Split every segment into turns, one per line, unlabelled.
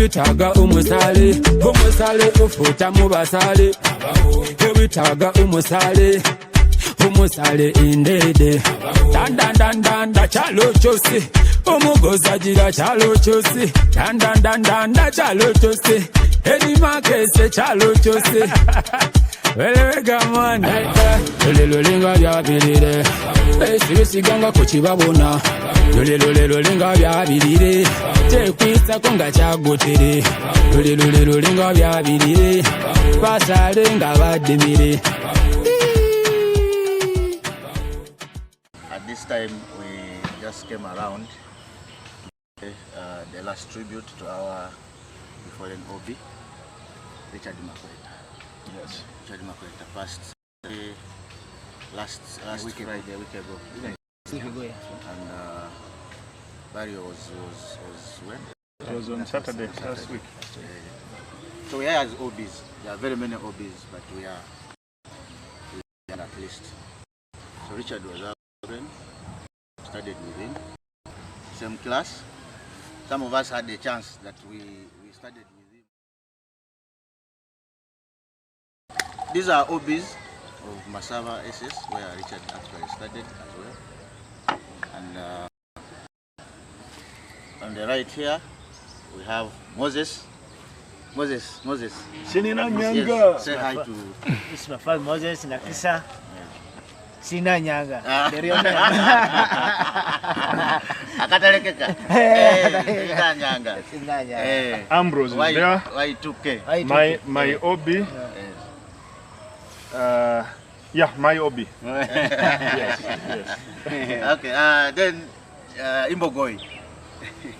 Tebitaga umusale, umusale ufuta mubasale. Tebitaga umusale, umusale indede. Dandandandanda chalo chose, umugoza jira chalo chose. Dandandandanda chalo chose, eni makese chalo chose. Welega mwana, lulinga bya birire. Sibisiganga kuchibabona. Lulinga bya birire. Tekwisa konga chagotere. Lulinga bya birire. Basale nga bademire.
At this time we just came around the last tribute to our fallen OB, Richard Makweta.
Yes.
Richard Makweta passed last week, Friday, a week ago. And burial was when?
It was on Saturday last week.
So we are as OBs. There are very many OBs, but we are at least. So Richard was our friend, studied with him, same class. Some of us had the chance that we studied with him. These are OBs of Masava SS, where Richard actually studied as well. And on the right here, we have Moses.
Sinina Nyanga.
Yes, say hi to...
This is my father Moses Nakisa. Sina Nyanga. The real name.
Akatalekeka. Sina Nyanga.
Ambrose is there.
Y2K.
My OB. Yeah, my OB. Yes.
Okay, then Imbogoi.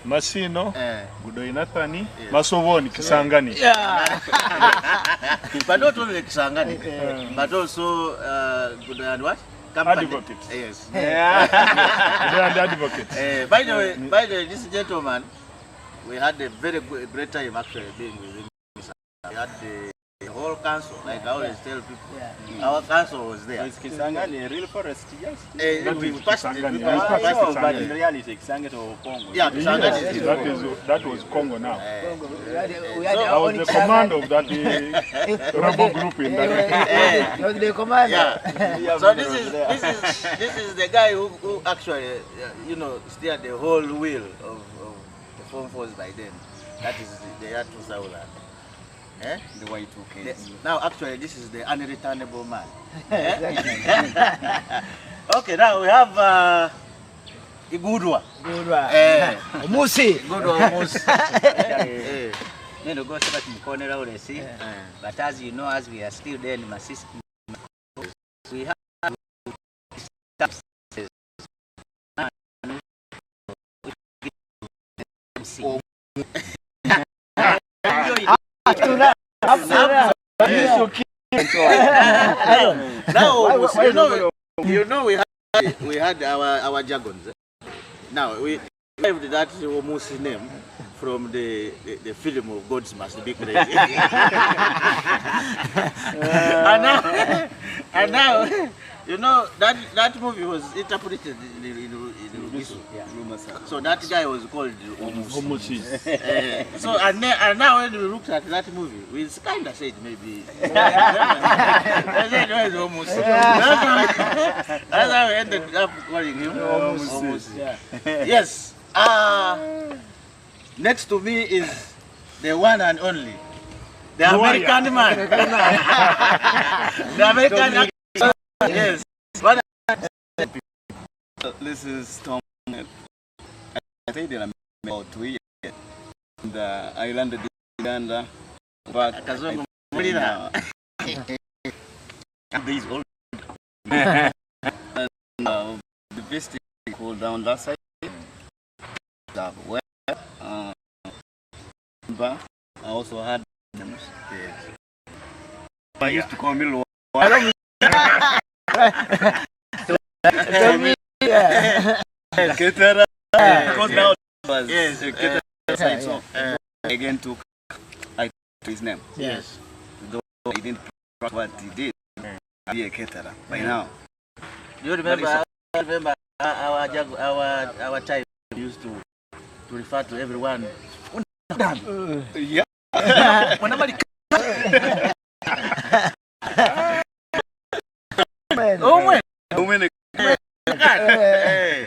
Masino, Gudoi Nathani, Masovoni, Kisangani.
Yeah. But not only Kisangani, but also Gudoi and what?
Advocate.
Yes.
Advocate.
By the way, this gentleman, we had a very great time actually being with him. We had the whole council, like I always tell people, our council was there.
Is Kisangani a real forest? Yes.
We passed
but in reality, Kisangani or Congo.
Yeah, Kisangani is
that was Congo now.
We
I
had
was the commander of that rebel group in that.
the commander.
Yeah. So this is the guy who actually steered the whole wheel of the Form Force by then. That is the year 2000.
The Y2K.
Now actually this is the unreturnable man. Okay, now we have Igudwa.
Musi.
But as you know, as we are still there in Masesco, we have
we had our jargons. Now we derived that Omusi name from the film of Gods Must Be Crazy. and now that movie was interpreted in Rugisu. So that guy was called Omusi. So and now when we looked at that movie, we kind of said maybe Omusi. That's how we ended up calling him Omusi. Yes. Next to me is the one and only, the American man. The American actor. Yes.
This is Tom. I stayed in about 2 years in the island of Uganda. But these old and the best cool down that side. Where I also had them. I used to call me Low. Ketera, because now it was Ketera side, so again took his name.
Yes.
Though he didn't practice what he did, be a Ketera by now.
Do you remember? Our time used to refer to everyone
Yeah.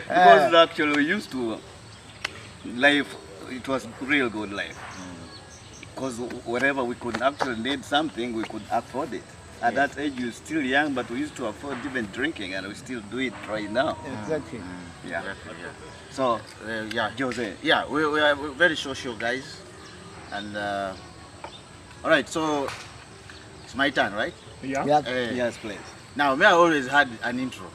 Because actually we used to life, it was real good life. Because wherever we could actually need something, we could afford it. At that age, you're still young, but we used to afford even drinking, and we still do it right now.
Exactly.
Yeah.
Exactly, yeah.
So,
Yeah,
Jose.
yeah, we're very social guys, and all right. So it's my turn, right?
Yeah.
Yeah.
Yes, please.
Now, me, I always had an intro.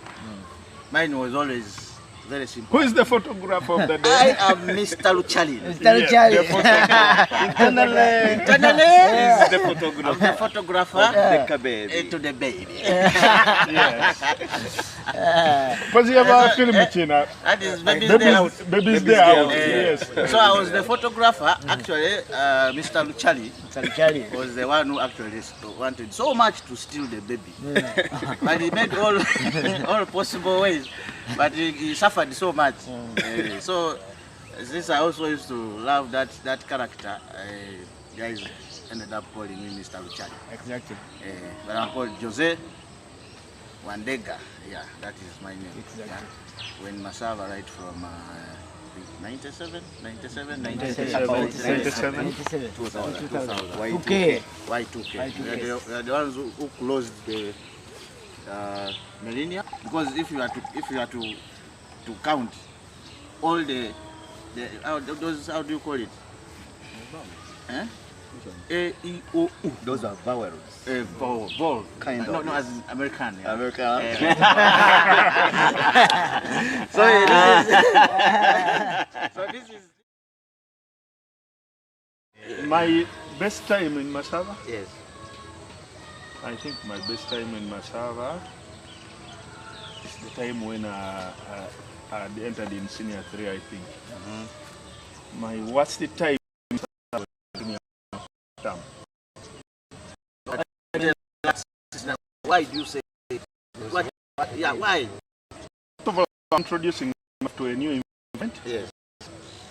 Mine was always very simple.
Who is the photographer of the
I
day?
am Mr. Luchali.
Mr. Charlie.
Internally,
Is the
I'm
photographer
the photographer
the baby.
to the baby.
Yes. Because you have a film china.
That is baby's day out.
Baby's day out.
Eh,
Yes.
So I was the photographer. Actually, Mr. Luchali
Mr. Charlie.
was the one who actually wanted so much to steal the baby. But he made all possible ways. But he suffered so much. So since I also used to love that character, guys ended up calling me Mr. Luchali.
Exactly.
But I'm called Jose Wandega. Yeah, that is my name.
Exactly.
Yeah. When Masava right from 97.
97.
97.
2000.
Okay.
Y2K. We are the ones who closed the millennium, because if you are to count all the how do you call it? A, E, O, U.
Those are vowels.
Vowel.
Kind of.
No, as in American. Yeah.
American.
So this is.
My best time in Masava?
Yes.
I think my best time in Masava is the time when I entered in senior 3, I think. My worst time in Masava was senior term.
Why do you say it? Yeah, why?
First of all, I'm introducing to a new event.
Yes.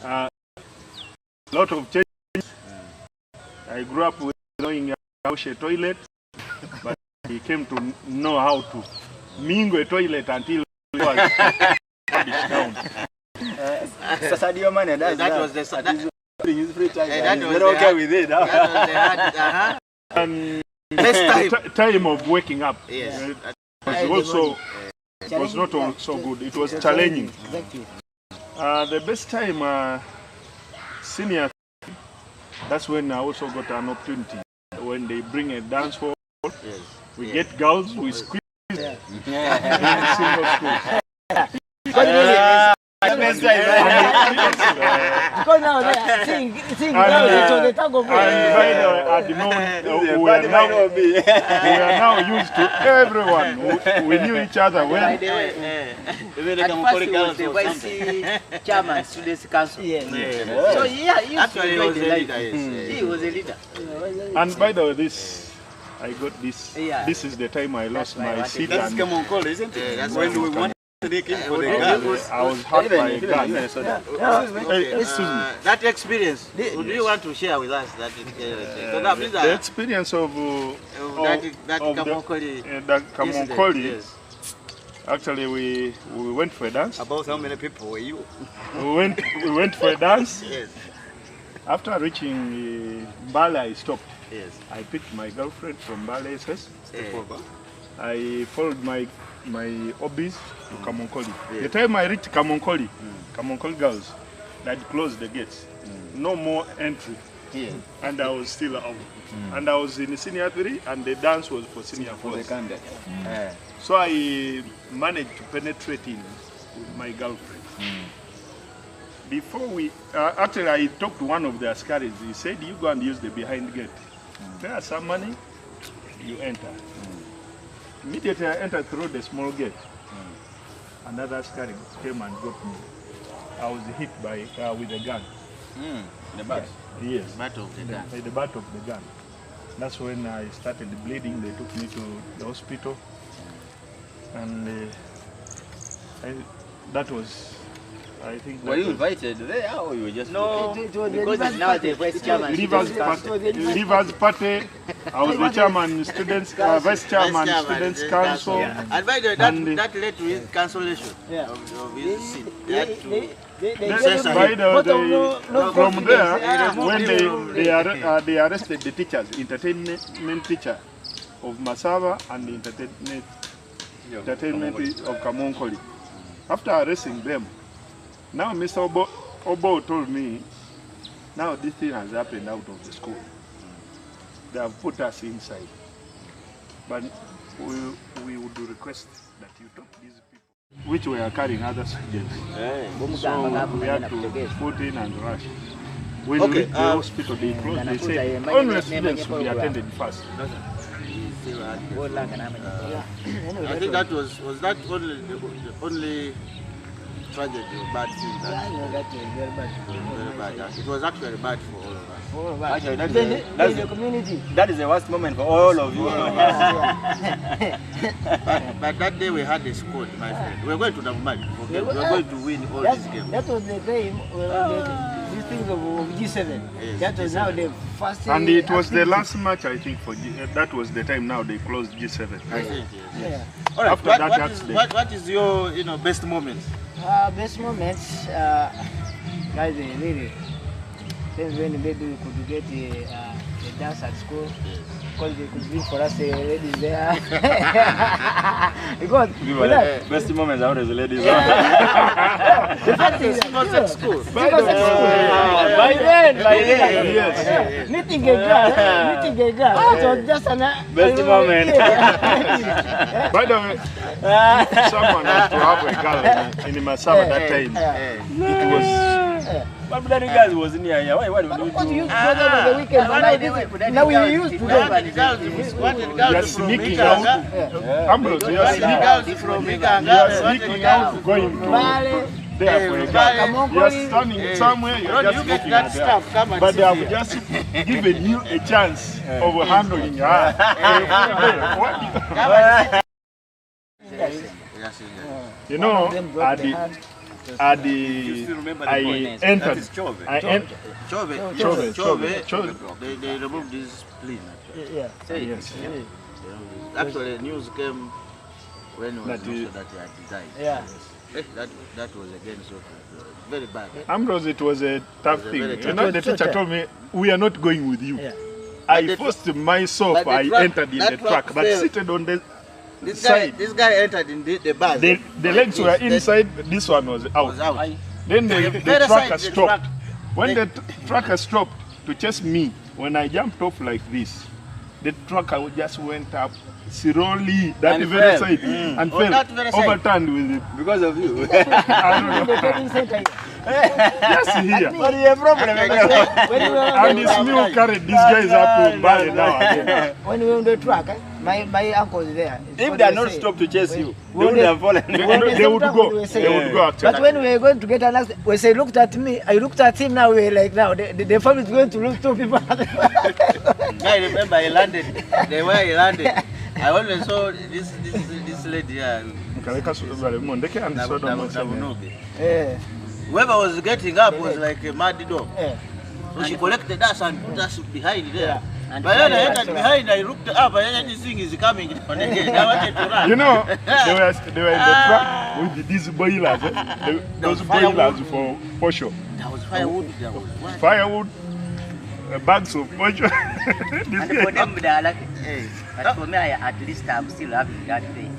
A lot of changes. I grew up with knowing how to wash a toilet, but he came to know how to mingle a toilet until it was down.
Sadio Mane does
That was the
in his free time.
that
He's
was
very
the
okay with it.
that was the hard,
And
best time.
time of waking up
Yes.
was also it was not all so good. It was challenging.
Exactly.
The best time, senior, that's when I also got an opportunity. When they bring a dance hall,
Yes.
we get girls, we squeeze in
Yeah.
single school.
Best time.
Because now they are sing now to the tag of
And by the way, at the moment, we are now used to everyone. We knew each other
By
well.
the way, at first he was the YC chairman, students council.
Yes.
So yeah, he used to
Actually, he
enjoy
was
the
a
life.
leader. Yes.
He was a leader.
And by the way, I got this.
Yeah.
This is the time I lost
why I
my
wanted
seat.
That's
And
come on call, isn't it?
Yeah, that's
When
come
we
on
want to take him for the
I
gun.
was hurt by a gun. Hey, excuse me.
That experience, would you want to share with us that experience? So that means
The experience of
that
of the-
Kamonkoli
that
incident,
Kamonkoli,
yes.
actually we went for a dance.
About how many people were you?
We went for a dance.
Yes.
After reaching Mbale, I stopped.
Yes.
I picked my girlfriend from Mbale SS.
Eh,
I followed my hobbies to Kamonkoli. The time I reached Kamonkoli, Kamonkoli girls, they'd closed the gates. No more entry. And I was still out. And I was in senior 3 and the dance was for senior 4. So I managed to penetrate in with my girlfriend. Before we, actually I talked to one of the Askaris. He said, you go and use the behind gate. There are some money, you enter. Immediately I entered through the small gate. Another Askari came and got me. I was hit by with a gun.
The back.
Yes.
Battle of the gun.
By the butt of the gun. That's when I started bleeding. They took me to the hospital. And that was I think.
Were you invited there or you were just?
No, because it's now the vice chairman.
Leavers Party. I was the chairman, students, vice chairman, students council.
And by the way, that led to his cancellation of his seat.
From there, when they arrested the teachers, entertainment teacher of Masaba and the entertainment of Kamonkoli. After arresting them, now Mr. Obo told me, now this thing has happened out of the school. They have put us inside. But we would request that you talk to these people, which were carrying other students. So we had to put in and rush. When we reached the hospital, they closed, they said, only students should be attended first.
I think that was that only tragedy, bad thing. That was very bad. It was actually bad for all of us.
Actually, that's the community. That is the worst moment for all of you.
But that day we had a squad, my friend. We were going to Navumari. We were going to win all these games.
That was the game. These things of G7.
Yes,
That was now the first.
And it was the last match, I think, for that was the time now they closed G7.
I think, yes.
Yeah.
All right.
After that accident.
What is your best moment?
Best moments, guys, really. Then when maybe we could get a dance at school, because they could bring for us the ladies there. Because
best moments out as the ladies.
the fact is,
Not at school.
by then, yes. Meeting a girl, it was just an
Best moment.
By the way, if someone has to have a girl in Masaba that time, it was.
But that guys was in here. Why do
What you used to go there on the weekend? Now we used to go.
You are sneaking out. Ambrose, you are sneaking out, going to there for a girl. You are standing somewhere, you are just looking at her. But they have just given you a chance of handling her. You know, I entered. Chove.
They removed this spleen.
Yeah.
Yes.
Actually, news came when it was
That
that he had died.
Yeah.
That was again so very bad.
Ambrose, it was a tough
It was a
thing.
very
You know, the teacher told me, we are not going with you.
Yeah.
I forced myself,
but the
I
truck-
entered in
that
the truck, but
failed.
seated on the
This
side.
guy entered in the bus.
The legs were inside, this one was out.
Was out.
Then the
Very
trucker
side, the
stopped.
truck.
When the trucker stopped to chase me, when I jumped off like this, the trucker just went up slowly, that
And
very
fell.
side, and
On
fell,
that very side.
overturned with it.
because of you.
I don't know. Just here.
But you have problem.
And it's me who carried these guys up to Bali now again.
When we were on the truck, my uncle was there. It's
If
what
they are
they
not
say.
stopped to chase you, they
When
would have fallen.
They would go. They would go
But
actually.
when we were going to get an accident, when they looked at me, I looked at him. Now we're like, now the family is going to look two people.
I remember he landed. The way he landed, I always saw this lady here. Davunoge.
Yeah.
Whoever was getting up was like a mad dog.
Yeah.
So she collected us and put us behind there.
And
But when I entered behind, I looked up and anything is coming on again. I wanted to run.
You know, they were in the truck with these boilers, those boilers for posho.
There was firewood. There was what?
Firewood, bags of posho.
And for them, they are like, hey. But for me, at least I'm still having that faith.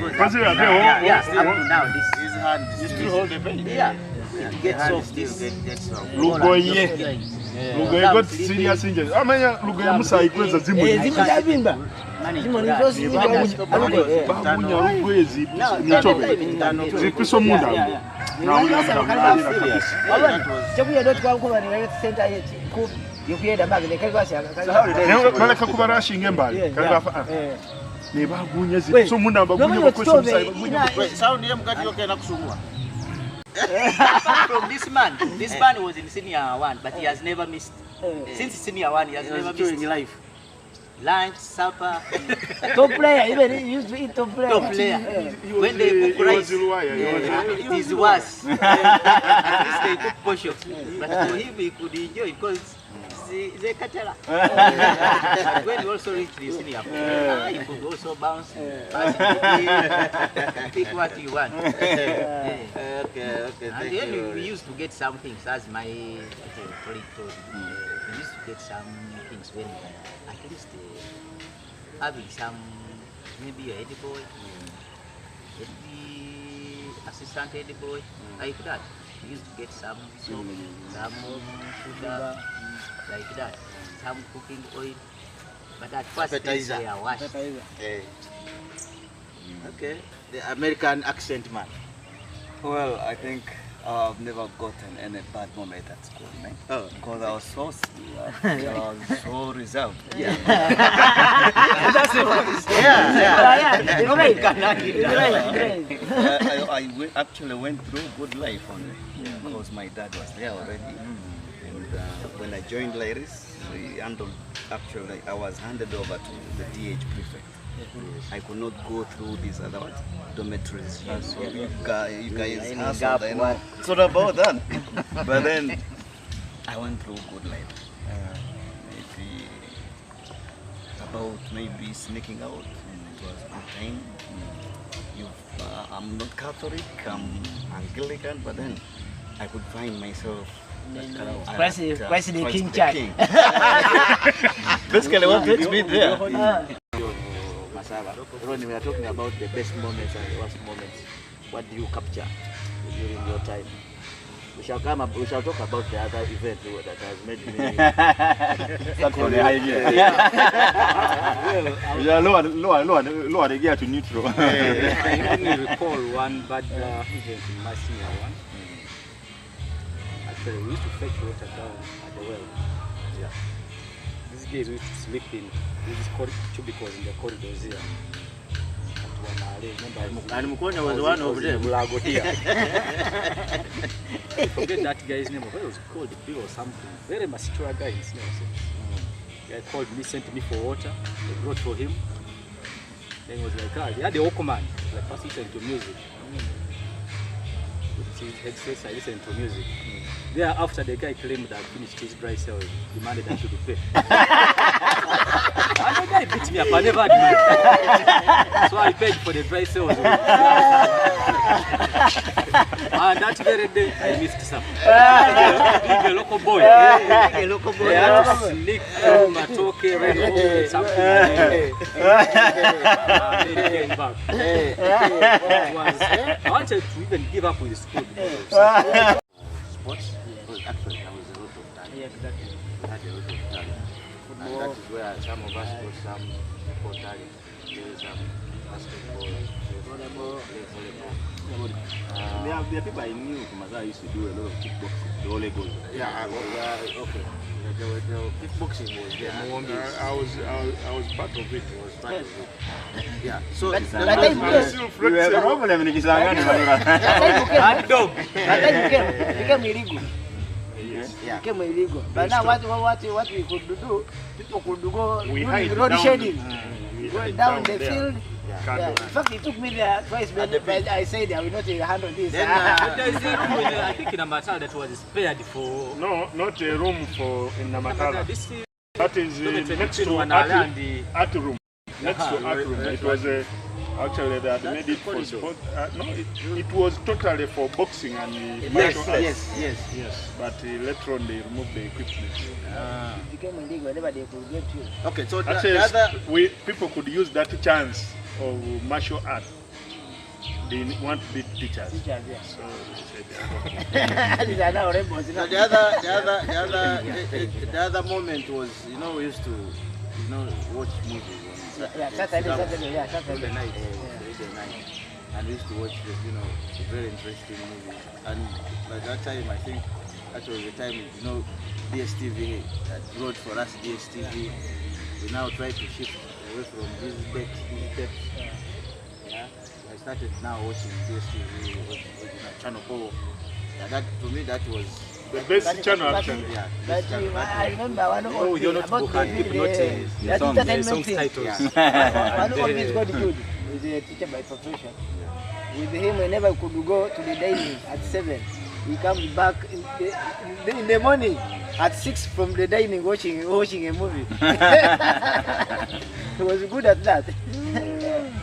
Because you are there,
Yeah, up to now, this
His hand
You still hold the pain.
yeah, it gets soft.
still gets soft.
Lugoye. Lugoye got serious injuries. Amanya Lugoye Musa ikweza zimu.
Zimujabimba.
Babunya Lugoye zichobe. Zipiso munda.
Chakula twakuba ni center yetu. Yokuyenda bag ne kalibasha.
Baleka kuba rushing embali. Kalibafa. Ne bagunya zipiso munda bagunya bakwesha musa bagunya.
Sound yem kati yoke na kusumua.
From this man was in senior one, but he has never missed. Since senior one, he has never missed.
In life.
lunch, supper.
Top player, even he used to eat top player.
Top player. When they cook rice, it is worse. At least they cook portion. But for him, he could enjoy because he's a catcher. When he also reached the senior, he could also bounce, pass it, pick what you want.
Okay,
And then we used to get some things, as my colleague told me. We used to get some things when at least having some, maybe a head boy, the assistant head boy, like that. We used to get some soap, some sugar, like that, some cooking oil. But at first, they are washed.
Okay, the American accent man.
Well, I think I've never gotten any bad moment at school, man.
Oh.
Because I was so I was so reserved.
Yeah.
That's the one.
I actually went through good life only because my dad was there already. And when I joined Lairis, I was handed over to the DH prefect. I could not go through these other dormitories. So you guys hustled, I know. It's not about that. But then I went through good life. Maybe sneaking out. It was good time. I'm not Catholic, I'm Anglican, but then I could find myself
President King Chad.
Basically, what takes me there?
Ronnie, we are talking about the best moments and the worst moments. What do you capture during your time? We shall talk about the other event that has made me.
That's for the idea. Lower the gear to neutral.
I only recall one bad event in my senior one. Actually, we used to fetch water down at the well. Yeah. These days we used to sleep in these cubicles in the corridors here.
And Mukonya was one of them.
I forget that guy's name. What was called? Bill or something. Very mature guy in Senior. Guy called me, sent me for water. They brought for him. Then he was like, he had the Walkman. Like, first listen to music. With his headsets, I listened to music. There after the guy claimed that I finished his dry cells, demanded I should pay. And the guy beat me up, I never did. So I paid for the dry cells. And that very day, I missed some. Being a local boy. I had to sneak from Matoke, something. And then came back. I wanted to even give up with school.
Sports? Actually, there was a lot of talent.
Yeah, exactly.
We had a lot of talent. And that is where some of us got some football talent. There is some basketball, volleyball.
There are people I knew from Maza used to do a lot of kickboxing, the Ole goals.
Yeah, okay. The kickboxing was there.
I was part of it.
Yeah. So
But
I'm still
We have a
flexible.
problem in Kisangani, Madura.
became illegal.
yeah.
Became illegal. But now what we could do, people could go
We
doing
hide
road
down
shading.
We
Go
hide
down the
there.
field.
Can't
Yeah.
do
In fact, it took me there twice, but I said I will not handle this.
Then,
There is a room in, I think in Amatal that was spared for.
No, not a room for in Namatala.
This is
That is next to art room. Next to art room. It was actually they had made it for sport. No, it was totally for boxing and martial arts.
Yes.
But later on they removed the equipment.
It became illegal whenever they could get you.
Okay, so the
Actually,
other.
people could use that chance of martial art. They want to be teachers.
Teachers, yeah.
So they said,
These are now rebels.
So the other moment was, we used to, watch movies on
Saturday night.
Friday night. And we used to watch, very interesting movies. And by that time, I think that was the time, DSTV wrote for us DSTV. We now try to shift away from these tapes. Yeah. I started now watching DSTV, watching Channel 4. Yeah, to me, that was
The best channel actually.
Yeah.
But I remember one of
Oh, you're not
about
book and hypnotic.
the
Songs
entertainment thing.
titles.
One of these got good. He's a teacher by profession. With him, whenever we could go to the dining at 7, he comes back in the morning at 6 from the dining watching a movie. He was good at that.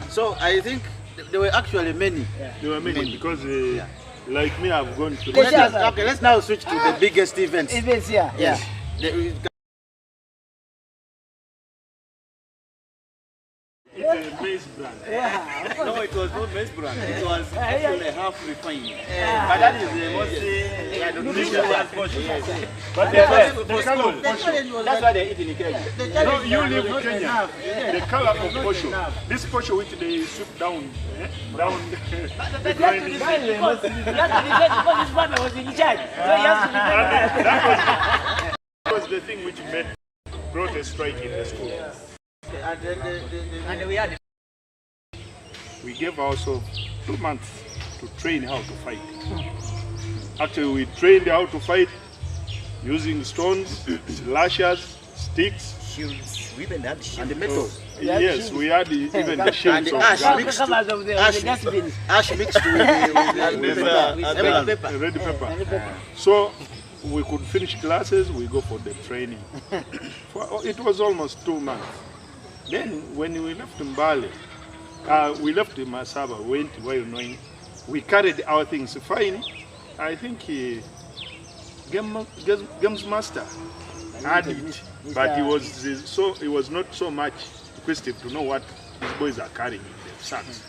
So I think there were actually many.
There were many because like me, I've gone to.
Okay, let's now switch to the biggest events.
Events here.
Yes.
It's a maize brand.
No, it was not maize brand. It was actually half refined. But that is the most nutritious portion.
But the color of posho.
That's why they eat in Kenya.
No, you live in Kenya. The color of posho. This posho which they sweep down, down the grinding.
Because his father was in charge. So he has to be
That was the thing which brought a strike in the school.
And we had
We gave ourselves 2 months to train how to fight. Actually, we trained how to fight using stones, slashers, sticks.
shields. We even had shields.
And the metal.
Yes, we had even the shields of
ash
guns,
mixed
covers of the dustbins.
ash mixed with the
red pepper. So we could finish classes, we go for the training. It was almost 2 months. Then when we left Mbale, we left Masaba, went while knowing, we carried our things fine. I think Games Master had it, but he was not so much inquisitive to know what these boys are carrying in their sacks.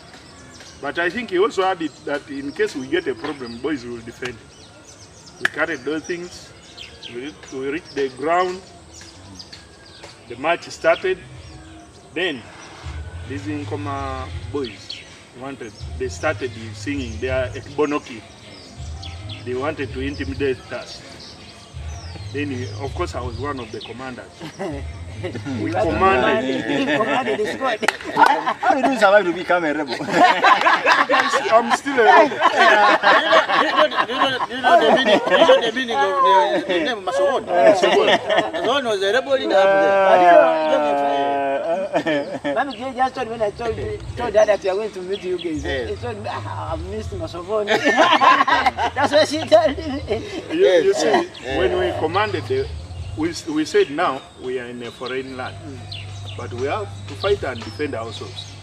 But I think he also had it that in case we get a problem, boys will defend. We carried those things, we reached the ground, the match started. Then these Nkoma boys they started singing their Bonoki. They wanted to intimidate us. Then, of course, I was one of the commanders. We
commanded the squad.
How did you survive to become a rebel?
I'm still a rebel.
You know the meaning of the name Masesco? Masesco was a rebel leader up there.
Mami just told me when I told her that we are going to meet you guys. He told me, I've missed Masesco. That's what she told me.
You see, when we commanded, we said now we are in a foreign land, but we have to fight and defend ourselves.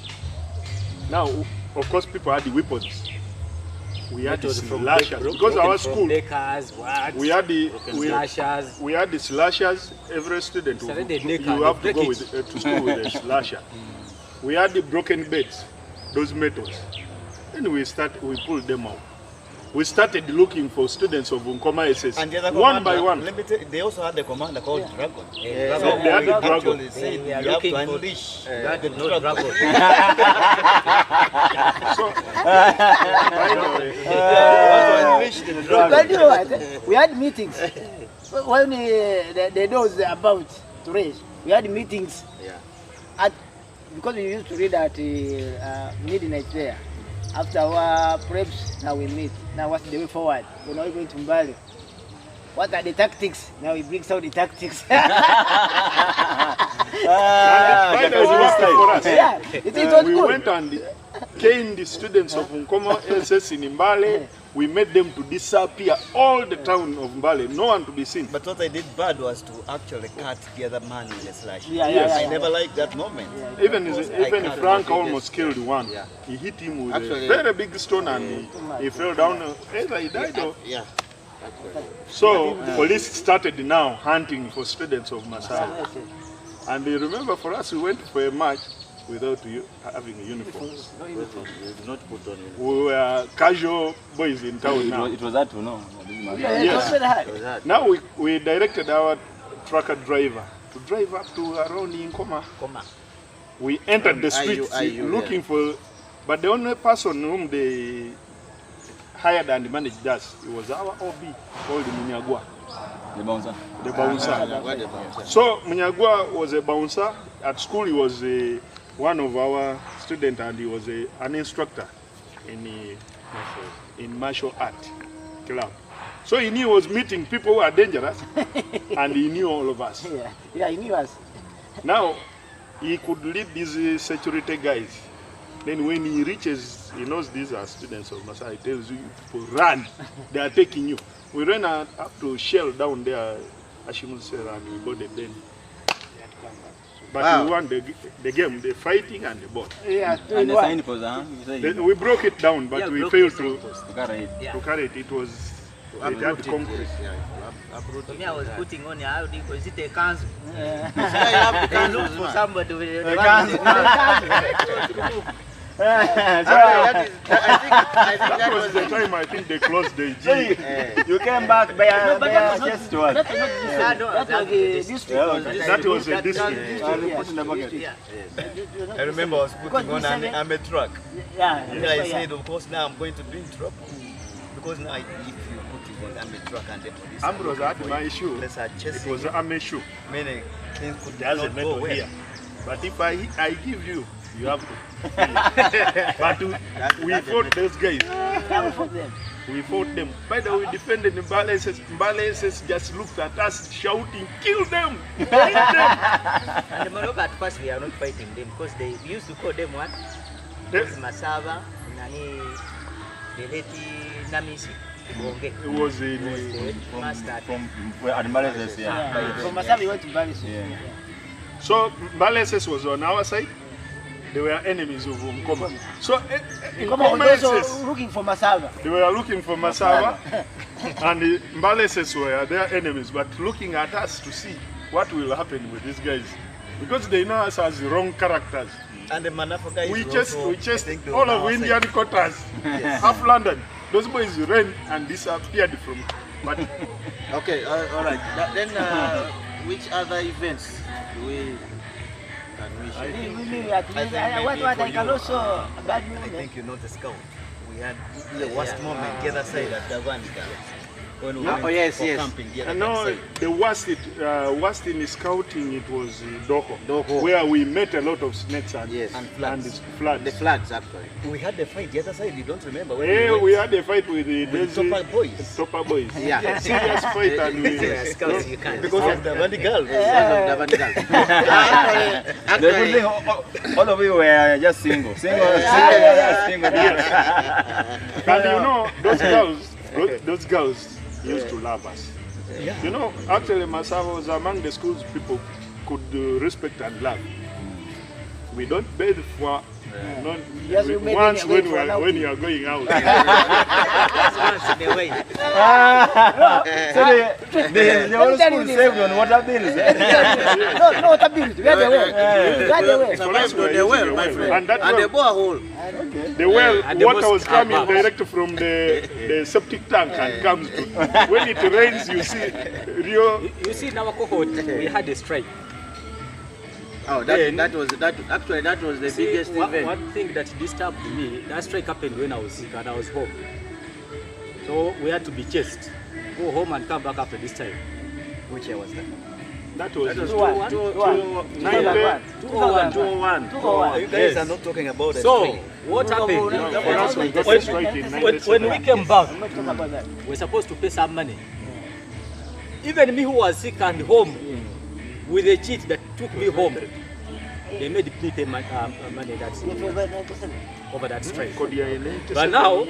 Now, of course, people had the weapons. We had the slashers because our school. We had the slashers. Every student you have to go to school with a slasher. We had the broken beds, those metals. Then we pulled them out. We started looking for students of Nkoma SS,
And the other
one by one.
Let me tell you, they also had a commander called Dragon.
So they had the Dragon.
Actually said you have to unleash the Dragon.
So,
Unleash the Dragon.
But you know what? We had meetings. When the doors are about to raise, we had meetings. Because we used to read at midnight there. After our preps, now we meet. Now what's the way forward? We're now going to Mbale. What are the tactics? Now we bring out the tactics.
for us.
Yeah, it was
We
good.
went and caned the students of Nkoma SS in Mbale. We made them to disappear all the town of Mbale, no one to be seen.
But what I did bad was to actually cut the other man in the slash.
Yes.
I never liked that moment.
Even Frank almost killed one. He hit him with a very big stone and he fell down. Either he died or... So police started now hunting for students of Masaba. And you remember for us, we went for a march without having uniforms.
You did not put on uniform.
We were casual boys in town now.
It was hard to know.
Yes. Now we directed our trucker driver to drive up to around Nkoma. We entered the streets looking for, but the only person whom they hired and managed us, it was our OB called Munyagwa.
The bouncer.
The bouncer. So Munyagwa was a bouncer. At school he was one of our students and he was an instructor in martial art club. So he knew he was meeting people who are dangerous, and he knew all of us.
Yeah, he knew us.
Now, he could lead these security guys. Then when he reaches, he knows these are students of Masai, he tells you to run. They are taking you. We ran up to Shell down there, Ashimul Sera, and we got the den. But we won the game, the fighting and the ball.
Yeah,
And the sign for that,
We broke it down, but we failed to
carry it.
carry it. It was, it had concrete.
For me, I was putting on how do you call it a kanzu?
Yeah, you have to
Look for somebody with a
That was the time I think they closed the G.
You came back by a chest to us.
That was a district.
I remember I was putting on an army truck.
Yeah.
And I said, of course, now I'm going to be in trouble. Because now if you put it on army truck and the police...
Ambrose had my issue.
Let's are
It
chasing
was an issue.
meaning things could
There's a
not go
metal
well.
here. But if I give you, you have to. But we fought those guys. We fought them. By the way, we defended the Mbaleses. Mbaleses just looked at us shouting, kill them! Kill them!
And the Morocco at first we are not fighting them because they used to call them what?
Yes.
Masava, Nani, Deleti, Namisi, Bonge.
It was in
From where Admires, yeah.
From Masabi, we went to Paris.
Yeah.
So Mbaleses was on our side. They were enemies of Nkoma. So in
Nkoma was also
Nkoma,
looking for Masava.
they were looking for Masava, and the Mbaleses were their enemies, but looking at us to see what will happen with these guys. Because they know us as wrong characters.
And the Manafo guys
We
also,
chased
I think they
all
were
of
our
Indian
side.
quarters, half London. Those boys ran and disappeared from. But
Okay, all right. Then, which other events do we can we share?
What I can also bad
I think you're not a scout. We had the worst moment the other side at Davanika. When we went for camping the other
no,
side.
the worst in scouting it was Doko,
Doko.
where we met a lot of snakes and
Yes.
And floods.
floods.
The floods, actually.
We had the fight the other side, you don't remember? When
Yeah,
went
we had a fight with the
with Topper boys.
Topper boys.
Yeah.
Serious fight and we.
Scouts, you can't.
Because of the Valley girls.
The good thing, all of you were just single. Single.
And you know, those girls used to love us.
Yeah.
You know, actually Masava was among the schools people could respect and love. We don't bathe for
Yes, we made
once
it
when,
for an
when you are going out.
That's once in a way.
So the whole school saved on water bills.
No, water bills. We had the well. We had the well.
Survived on the well, my friend.
And that
And the
well,
borehole.
the well,
And the
water
mosque
was coming
above.
direct from the septic tank and comes to. When it rains, you see Rio.
You see, in our cohort, we had a strike.
Oh, that was the
See,
biggest event.
one thing that disturbed me, that strike happened when I was sick and I was home. So we had to be chased. Go home and come back after this time.
Which year was that?
That was
2001.
201.
You guys are not talking about the
So,
strike.
what happened?
For us, we got a strike in
When
97.
we came back,
I'm not talking about that.
we're supposed to pay some money. Even me who was sick and home, with a cheat that took me home, they made me pay money that's over that strike. But now, I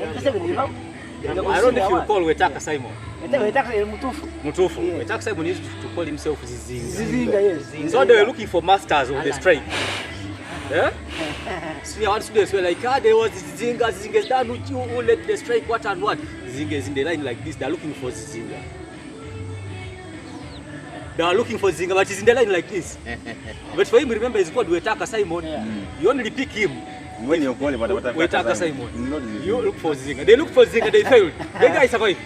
don't know if you call Wetaka Simon. Mutufu.
Yeah.
Wetaka Simon used to call himself Zizinga.
Zizinga, yes.
So they were looking for masters of the strike. Yeah? So our students were like, there was Zizinga, Zizinga is done with you, who let the strike, what and what. Zizinga is in the line like this, they're looking for Zizinga. They are looking for Zizinga, but he's in the line like this. But for him, remember, he's called Wetaka Simon.
Yeah.
You only pick him.
When you call it, but
Wetaka Simon.
Not
You look for Zizinga. They look for Zizinga, they failed. The guy survived.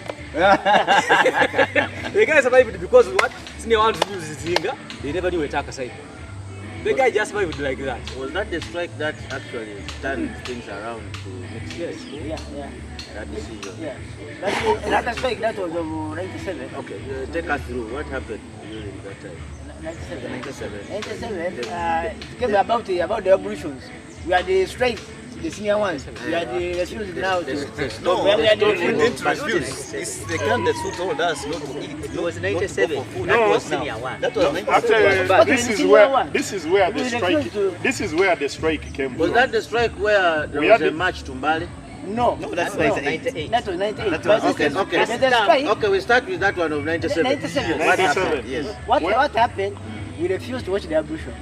The guy survived because what? Senior ones knew Zizinga, they never knew Wetaka Simon. The guy just survived like that.
Was that the strike that actually turned things around to next year?
Yeah, yeah.
That decision?
Yeah. That strike, that was of 97.
Okay, take us through. What happened during that time?
97.
97.
97, it came about the abolitions. We had a strike the senior ones. We are the refused now to.
No,
we are the
we didn't refuse. It's the candidates who told us not to eat.
It was 97.
No,
That was senior one.
that was 97.
Actually,
But
this
in
is
senior
where
one,
this is where
we
the strike.
refuse to-
This is where the strike came
Was
from.
that the strike where there
We
was
had
a
it-
march to Mbali?
No,
that's
no.
98.
That was 98.
That
But
was-
Okay,
this is-
okay.
but the strike,
Okay, we start with that one of 97.
97.
What
97.
happened? Yes.
What happened? We refused to watch the ablutions.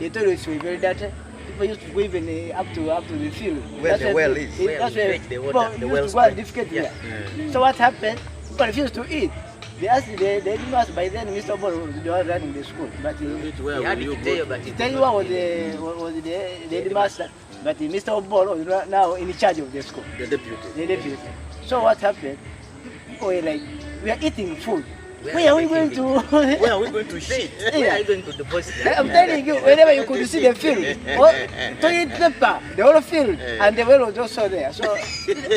They told us we were very dirty. People used to go even up to the field.
Where the well is.
Where
That's
we
where
fetch the water,
people
the
used
well
to go and
spring.
defecate there. So what happened? People refused to eat. They asked they didn't ask by then Mr. Obor was the one running the school. But
Which way
He had
will you
it there,
go?
but he
tell
did
you
not
what
give it.
was the headmaster. But Mr. Obor was now in charge of the school.
The deputy.
The deputy. So what happened? People were like, we are eating food.
Where
Where are we
are
going
we
to?
Where are we going to shit?
Where are you going to deposit that?
I'm telling you, whenever you could see the field, toilet paper, the whole field, and the well was also there. So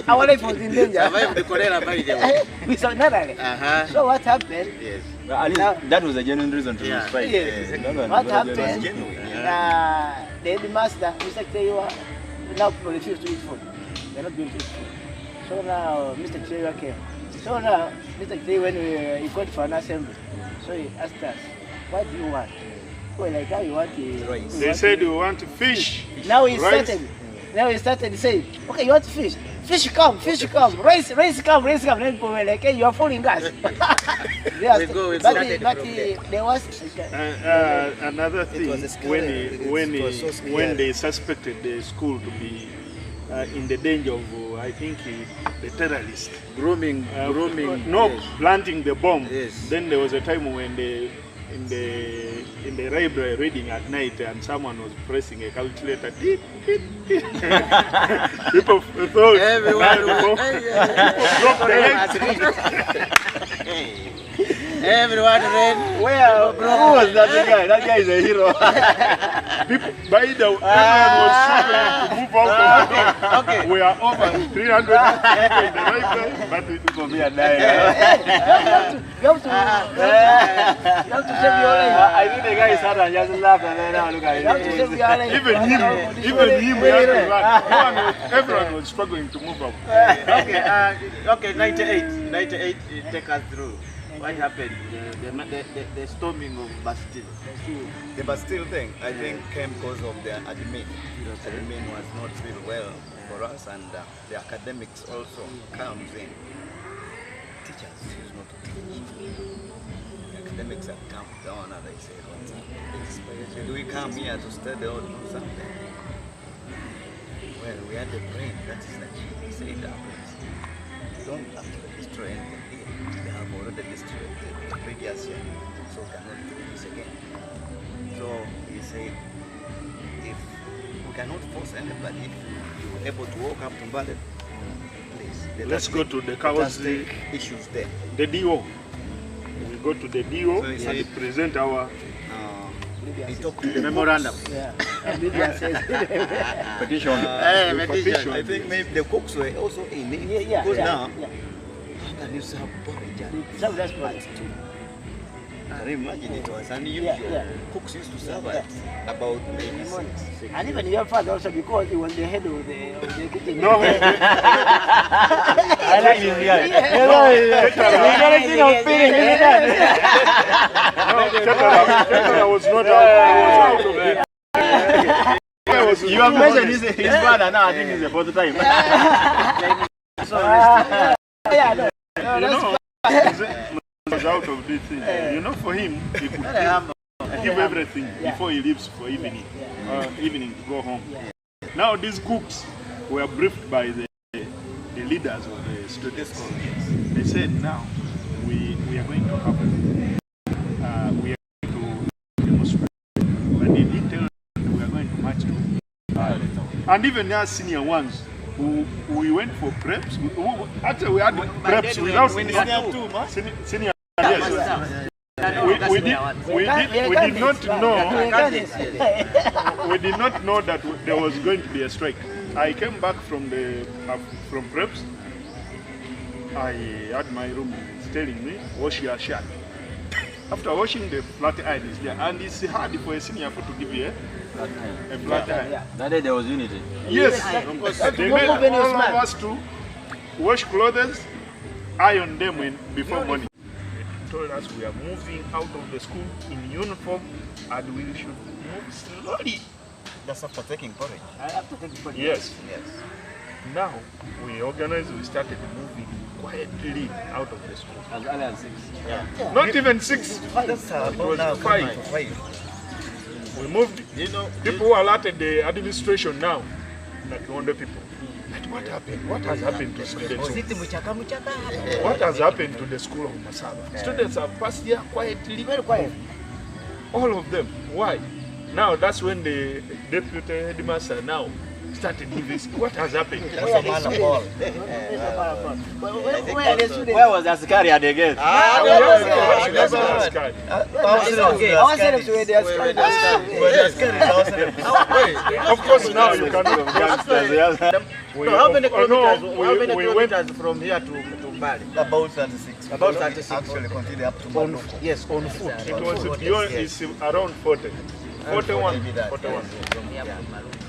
our life was in danger.
Survive the cholera by the way.
We saw nothing.
Uh-huh.
So what happened?
Yes.
At least that was a genuine reason to
Yeah.
strike.
Yes.
That one
What
was
happened?
genuine.
The headmaster, Mr. Ktewa, now people refuse to eat food. They're not going to eat food. So now Mr. Ktewa came. So now Mr. Ktewa, when he got for an assembly, so he asked us, what do you want? Well, like how you want
Rice.
They said we want fish.
Now he
Rice.
started. Now he started saying, okay, you want fish? Fish come, rice come. Then people were like, hey, you are fooling us.
We go,
but
we
there was
Another thing,
was a scary-
when
it was so scary.
when they suspected the school to be in the danger of, I think, the terrorists.
Grooming.
No,
Yes.
planting the bomb.
Yes.
Then there was a time when in the library reading at night, and someone was pressing a calculator. Tick, tick, tick. People thought
Everyone
people dropped the egg.
Everyone ran.
Where? Who was that guy? That guy is a hero.
People, by the everyone was struggling to move out of the door.
Okay.
We are over 300 people in the library, but
People be a die.
you have to save your life.
I think the guy sat and just laughed and then now look at
You have to save
him.
your life.
even him, we had to run. Everyone was struggling to move up.
Okay, 98, take us through. What happened? The storming of Bastille.
The Bastille thing, I think, came because of the admin. The admin was not really well for us, and the academics also comes in. Teachers choose not to teach. The academics have come down and they say, what's up? Should we come here to study or do something? Well, we had the brain, that is the key. He said that don't actually destroy anything here. They have already destroyed the previous year, so cannot do this again. So he said, if we cannot force anybody, if you're able to walk up to Mbale, please.
Let's go to the
Let us
cows,
take issues there.
the DO. We go to the DO
So he said-
and present our
He talked to the
Memorandum.
Yeah. And Libya says,
Petition.
petition.
I think maybe the cooks were also in it.
yeah,
Because
yeah,
now,
yeah.
how can you serve porridge and
Some response.
can you imagine it was unusual.
Yeah.
Cooks used to serve at about maybe 6.
And even your father also, because he was the head of the kitchen.
No,
I like this guy. You gotta see no feeling in that.
Ketara was not out. He was out of it.
You have mentioned his father now. I think it's the fourth time.
Yeah, no.
He was out of this thing. You know, for him, he could give everything before he leaves for evening, evening to go home. Now these cooks were briefed by the leaders of the students. They said, now we are going to have we are going to demonstrate, but they didn't tell us that we are going to march to. And even their senior ones, we went for preps. Actually, we had preps without senior. Yes. We did not know. We did not know that there was going to be a strike. I came back from from preps. I had my room telling me, wash your shirt. After washing, the flat iron is there, and it's hard for a senior to give you A flat tire.
Yeah.
That day there was unity.
Yes,
Yes.
they made
When you're
all of
smart.
us to wash clothes, iron them before morning. They told us we are moving out of the school in uniform and we should move slowly.
That's after taking porridge.
I have to take it.
Yes.
Yes.
Now we organized, we started moving quietly out of the school.
As early as 6.
Yeah.
Not even 6.
That's
It
about
was
now
5. We moved.
You know,
People who alerted the administration now, like Wonder people. But what happened? What has happened to students? What has happened to the school of Masaba? Students have passed here quietly.
Very quiet.
All of them. Why? Now that's when the deputy headmaster now started investing. What has happened?
that's a man of all.
Where was the Askari at the gate?
Of course, now you cannot.
How many
we went
kilometers from here to Bali? About 36. About 36. Actually, consider up to Maloko. Yes, on foot.
It was beyond, it's around 40. 41. 41.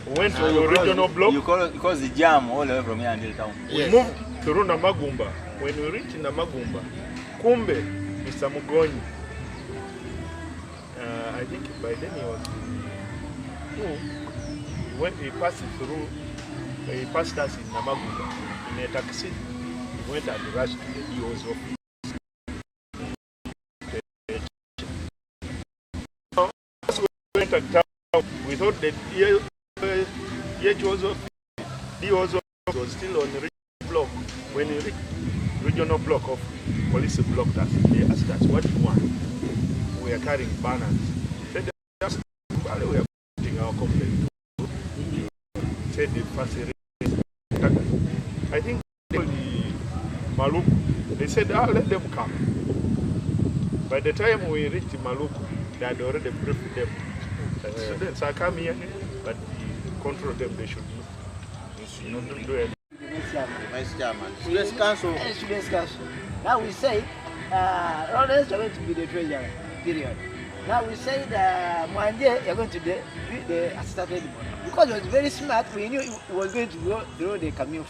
We went to the regional block.
You cause the jam all the way from here until town.
We moved through Namagumba. When we reached Namagumba, Kumbe, Mr. Mugoni, I think by then he was when he passed through, he passed us in Namagumba in a taxi. He went and rushed to the DO's office. As we went at town, we thought that DO's office was still on the regional block. When he reached regional block of police blocked us, they asked us, what do you want? We are carrying banners. Said, we are putting our complaint. Said the facility. I think the Maluku, they said, let them come. By the time we reached Maluku, they had already briefed them. Students are coming here, but we control them, they should not do anything.
Vice Chairman. Students Council.
Students Council. Now we say, Lawrence, you're going to be the treasurer, period. Now we say that Mwanje, you're going to be the assistant editor. Because he was very smart, we knew he was going to go through the commute.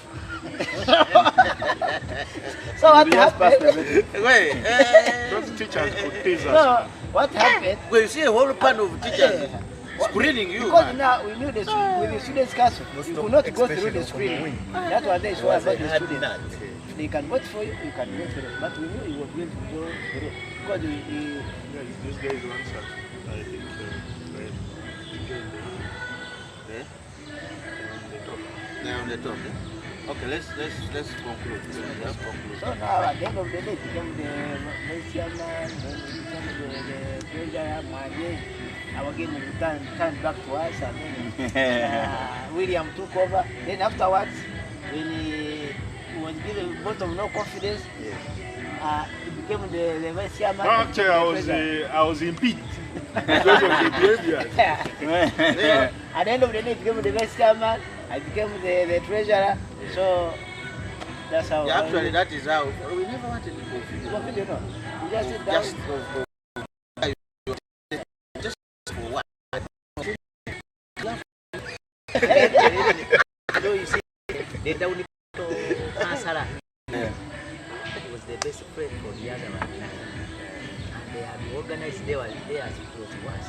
So what happened?
Wait,
Those teachers could tease us.
No, what happened?
well, you see a whole pan of teachers screening you,
Because
man.
now we knew with the students' council, you could not go through the screening. That was the issue about the students. They can vote for you, you can vote for them. But we knew he was going to go through. Because
These guys once I think
They're on the top. Okay, let's conclude. Let's conclude.
so now at the end of the day, became the vice chairman, then became the treasurer, Mwanje. Our game turned back to us, and then William took over. Then afterwards, when he was given a vote of no confidence, he became the vice chairman.
No, actually, I was impeached because of the behavior.
At the end of the day, he became the vice chairman. I became the treasurer. So that's how.
Yeah, actually, that is how. We never wanted to go.
You know, we just sit down.
Just for what?
So you see, the down Masara was the best friend for the other one. And they had organized their as close to us.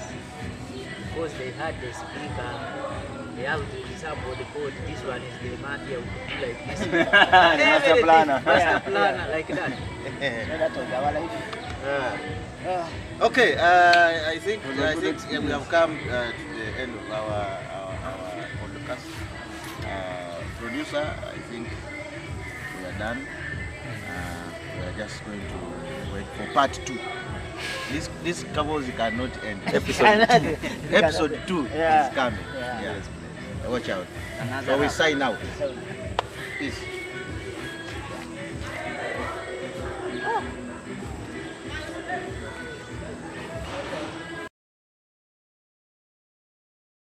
Because they had the speaker, they have somebody called this one is the mafia like this.
Master planner.
Master planner like that.
That was our life.
Okay, I think we have come to the end of our podcast. Producer, I think we are done. We are just going to wait for part 2. This covers cannot end. Episode 2 is coming. Yes, please. Watch out. So we sign out. Peace.